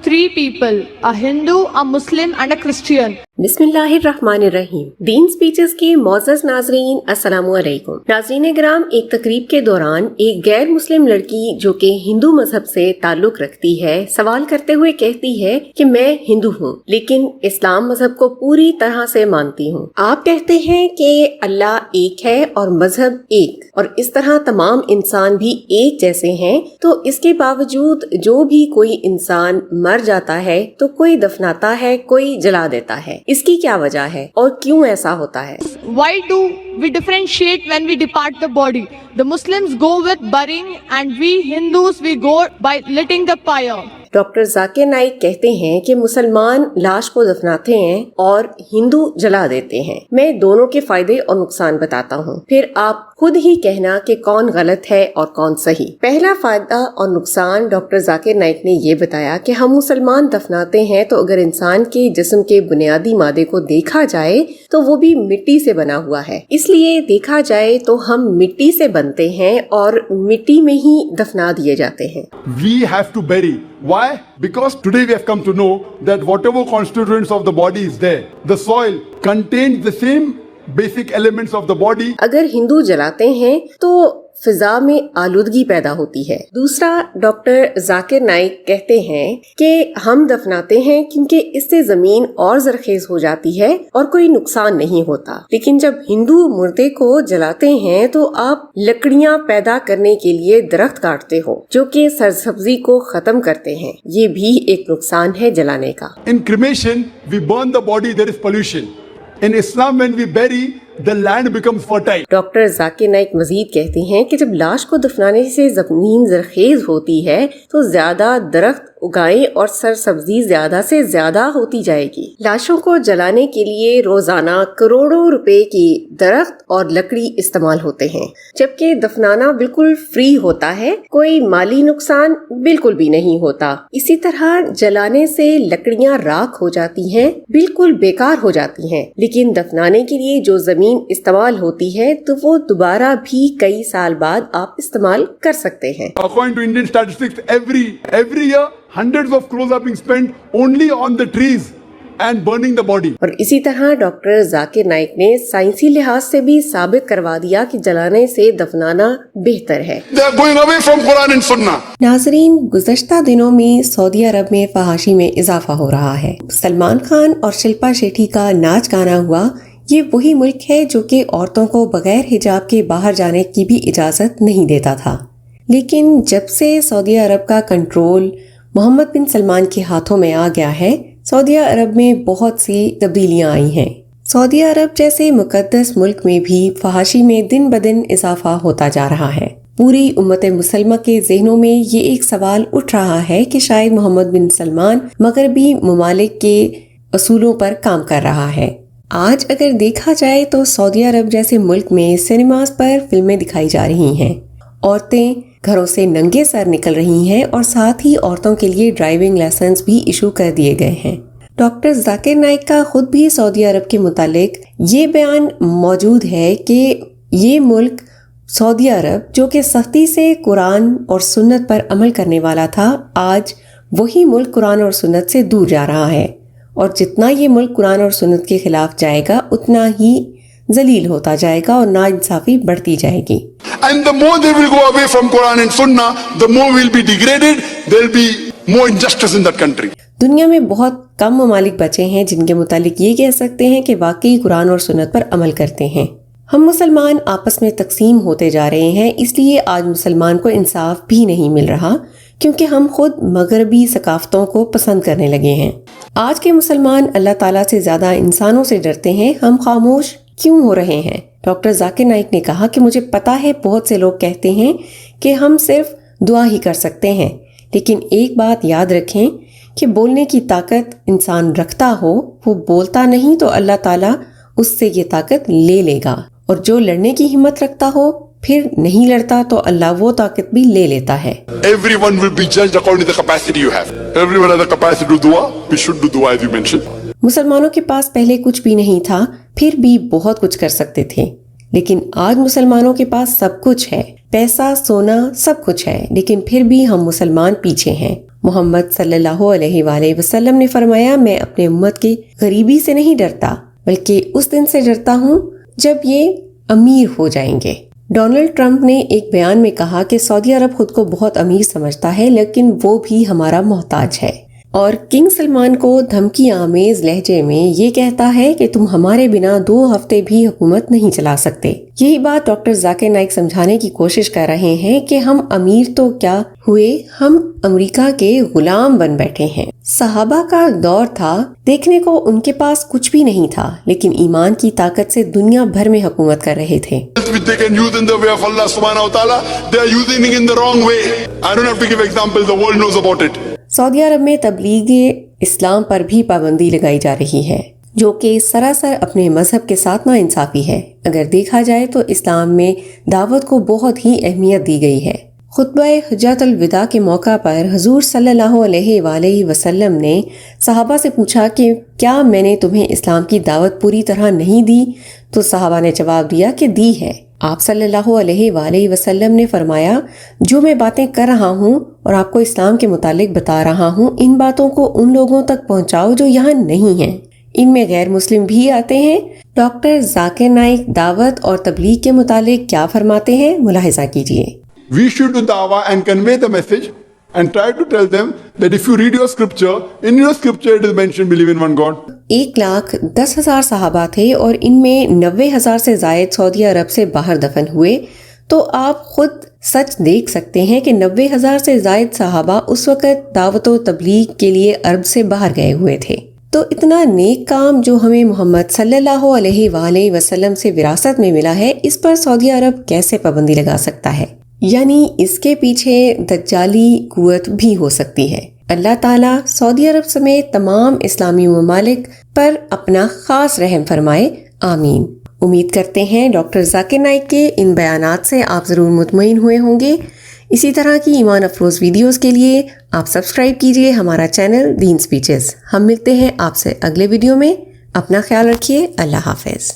three people, a Hindu, a Muslim and a Christian. बिस्मिल्लाहिर्रहमानिर्रहीम। दीन speeches के मोअज़्ज़ज़ नाज़रीन, अस्सलामु अलैकुम। नाज़रीन ग्राम, एक तकरीब के दौरान एक गैर मुस्लिम लड़की जो कि हिंदू मजहब से ताल्लुक रखती है, सवाल करते हुए कहती है कि मैं हिंदू हूँ लेकिन इस्लाम मजहब को पूरी तरह से मानती हूँ। आप कहते हैं कि अल्लाह एक है और मजहब एक, और इस तरह तमाम इंसान भी एक जैसे हैं, तो इसके बावजूद जो भी कोई इंसान मर जाता है तो कोई दफनाता है, कोई जला देता है। इसकी क्या वजह है और क्यों ऐसा होता है? Why do we differentiate when we depart the body? The Muslims go with burying and we Hindus we go by lighting the fire. Doctor Zakir Naik कहते हैं कि मुसलमान लाश को दफनाते हैं और हिंदू जला देते हैं। मैं दोनों के फायदे और नुकसान बताता हूँ, फिर आप खुद ही कहना कि कौन गलत है और कौन सही। पहला फायदा और नुकसान डॉक्टर जाकिर नाइक ने ये बताया कि हम मुसलमान दफनाते हैं तो अगर इंसान के जिस्म के बुनियादी मादे को देखा जाए तो वो भी मिट्टी से बना हुआ है, इसलिए देखा जाए तो हम मिट्टी से बनते हैं और मिट्टी में ही दफना दिए जाते हैं। We have to bury. Why? Because today we have come to know that whatever constituents of the body is there, the soil contains the same basic elements of the body. अगर हिंदू जलाते हैं तो फिजा में आलूदगी पैदा होती है। दूसरा, डॉक्टर जाकिर नाइक कहते हैं कि हम दफनाते हैं क्योंकि इससे जमीन और जरखेज हो जाती है और कोई नुकसान नहीं होता, लेकिन जब हिंदू मुर्दे को जलाते हैं तो आप लकड़ियां पैदा करने के लिए दरख्त काटते हो जो कि सरसब्जी को खत्म करते हैं। ये भी एक नुकसान है जलाने का। In cremation, we burn the body, there is pollution. In Islam, when we bury, the land becomes fertile. Doctor Zakir Naik Majeed कहते हैं कि जब लाश को दफनाने से जमीन जरखेज होती है तो ज्यादा दरख्त उगाएं और सरसब्जी ज्यादा से ज्यादा होती जाएगी। लाशों को जलाने के लिए रोजाना करोड़ों रुपए की दरख्त और लकड़ी इस्तेमाल होते हैं, जबकि दफनाना बिल्कुल फ्री होता है, कोई माली नुकसान बिल्कुल भी नहीं होता। इसी तरह जलाने से लकड़ियां राख हो जाती हैं, बिल्कुल बेकार हो जाती हैं, लेकिन दफनाने के लिए जो जमीन इस्तेमाल होती है तो वो दोबारा भी कई साल बाद आप इस्तेमाल कर सकते हैं। According to Indian statistics, every year hundreds of crores are being spent only on the trees and burning the body. और इसी तरह डॉक्टर जाकिर नाइक ने साइंसी लिहाज से भी साबित करवा दिया कि जलाने से दफनाना बेहतर है। They are going away from Quran and Sunnah. नाजरीन, गुज़श्ता दिनों में सऊदी अरब में फहाशी में इजाफा हो रहा है। सलमान खान और शिल्पा शेट्टी का नाच गाना हुआ। ये वही मुल्क है जो कि औरतों को बगैर हिजाब के बाहर जाने की भी इजाजत नहीं देता था, लेकिन जब से सऊदी अरब का कंट्रोल मोहम्मद बिन सलमान के हाथों में आ गया है, सऊदी अरब में बहुत सी तब्दीलियां आई हैं। सऊदी अरब जैसे मुकद्दस मुल्क में भी फहाशी में दिन ब दिन इजाफा होता जा रहा है। पूरी उम्मत मुसलमा के जहनों में ये एक सवाल उठ रहा है कि शायद मोहम्मद बिन सलमान मगरबी ममालिक के असूलों पर काम कर रहा है। आज अगर देखा जाए तो सऊदी अरब जैसे मुल्क में सिनेमास पर फिल्में दिखाई जा रही हैं, औरतें घरों से नंगे सर निकल रही हैं और साथ ही औरतों के लिए ड्राइविंग लाइसेंस भी इशू कर दिए गए हैं। डॉक्टर जाकिर नाइक का खुद भी सऊदी अरब के मुतालिक ये बयान मौजूद है कि ये मुल्क सऊदी अरब जो कि सख्ती से कुरान और सुन्नत पर अमल करने वाला था, आज वही मुल्क कुरान और सुन्नत से दूर जा रहा है, और जितना ये मुल्क कुरान और सुन्नत के खिलाफ जाएगा उतना ही जलील होता जाएगा और नाइंसाफी बढ़ती जाएगी। And the more they will go away from Quran and Sunnah, the more will be degraded. There will be more injustice in that country. दुनिया में बहुत कम ममालिक बचे हैं जिनके मुतालिक ये कह सकते हैं कि वाकई कुरान और सुन्नत पर अमल करते हैं। हम मुसलमान आपस में तकसीम होते जा रहे हैं, इसलिए आज मुसलमान को इंसाफ भी नहीं मिल रहा, क्योंकि हम खुद मगरबी सकाफतों को पसंद करने लगे हैं। आज के मुसलमान अल्लाह ताला से ज्यादा इंसानों से डरते हैं। हम खामोश क्यों हो रहे हैं? डॉक्टर जाकिर नाइक ने कहा कि मुझे पता है बहुत से लोग कहते हैं कि हम सिर्फ दुआ ही कर सकते हैं, लेकिन एक बात याद रखें कि बोलने की ताकत इंसान रखता हो, वो बोलता नहीं तो अल्लाह ताला उससे ये ताकत ले लेगा, और जो लड़ने की हिम्मत रखता हो फिर नहीं लड़ता तो अल्लाह वो ताकत भी ले लेता है। Everyone will be judged according to the capacity you have. Everyone has the capacity to do dua. We should do dua as you mentioned. मुसलमानों के पास पहले कुछ भी नहीं था, फिर भी बहुत कुछ कर सकते थे, لیکن آج مسلمانوں کے پاس سب کچھ ہے، پیسہ، سونا، سب کچھ ہے، لیکن پھر بھی ہم مسلمان پیچھے ہیں۔ محمد صلی اللہ علیہ وآلہ وسلم نے فرمایا، میں اپنے امت کی غریبی سے نہیں ڈرتا بلکہ اس دن سے ڈرتا ہوں جب یہ امیر ہو جائیں گے۔ ڈونلڈ ٹرمپ نے ایک بیان میں کہا کہ سعودی عرب خود کو بہت امیر سمجھتا ہے لیکن وہ بھی ہمارا محتاج ہے، اور کنگ سلمان کو دھمکی آمیز لہجے میں یہ کہتا ہے کہ تم ہمارے بنا 2 ہفتے بھی حکومت نہیں چلا سکتے۔ یہی بات ڈاکٹر ذاکر نائک سمجھانے کی کوشش کر رہے ہیں کہ ہم امیر تو کیا ہوئے، ہم امریکہ کے غلام بن بیٹھے ہیں۔ صحابہ کا دور تھا، دیکھنے کو ان کے پاس کچھ بھی نہیں تھا، لیکن ایمان کی طاقت سے دنیا بھر میں حکومت کر رہے تھے۔ which they can use in the way of Allah subhanahu wa ta'ala, they are using it in the wrong way. I don't have to give examples, the world knows about it. سعودی عرب میں تبلیغ اسلام پر بھی پابندی لگائی جا رہی ہے، جو کہ سراسر اپنے مذہب کے ساتھ ناانصافی ہے۔ اگر دیکھا جائے تو اسلام میں دعوت کو بہت ہی اہمیت دی گئی ہے۔ خطبہ حجۃ الوداع کے موقع پر حضور صلی اللہ علیہ وآلہ وسلم نے صحابہ سے پوچھا کہ کیا میں نے تمہیں اسلام کی دعوت پوری طرح نہیں دی؟ تو صحابہ نے جواب دیا کہ دی ہے۔ آپ صلی اللہ علیہ وآلہ وسلم نے فرمایا، جو میں باتیں کر رہا ہوں اور آپ کو اسلام کے متعلق بتا رہا ہوں، ان باتوں کو ان لوگوں تک پہنچاؤ جو یہاں نہیں ہیں، ان میں غیر مسلم بھی آتے ہیں۔ ڈاکٹر ذاکر نائک دعوت اور تبلیغ کے متعلق کیا فرماتے ہیں، ملاحظہ کیجیے۔ We should do dawah and convey the message and try to tell them that if you read your scripture, in your scripture it is mentioned believe in one God. 1,10,000 صحابہ تھے اور ان میں 90,000 سے زائد سعودی عرب سے باہر دفن ہوئے، تو آپ خود سچ دیکھ سکتے ہیں کہ 90,000 سے زائد صحابہ اس وقت دعوت و تبلیغ کے لیے عرب سے باہر گئے ہوئے تھے۔ تو اتنا نیک کام جو ہمیں محمد صلی اللہ علیہ وآلہ وسلم سے وراثت میں ملا ہے، اس پر سعودی عرب کیسے پابندی لگا سکتا ہے؟ یعنی اس کے پیچھے دجالی قوت بھی ہو سکتی ہے۔ اللہ تعالیٰ سعودی عرب سمیت تمام اسلامی ممالک پر اپنا خاص رحم فرمائے، آمین۔ امید کرتے ہیں ڈاکٹر ذاکر نائک کے ان بیانات سے آپ ضرور مطمئن ہوئے ہوں گے۔ اسی طرح کی ایمان افروز ویڈیوز کے لیے آپ سبسکرائب کیجئے ہمارا چینل دین سپیچز۔ ہم ملتے ہیں آپ سے اگلے ویڈیو میں، اپنا خیال رکھیے، اللہ حافظ۔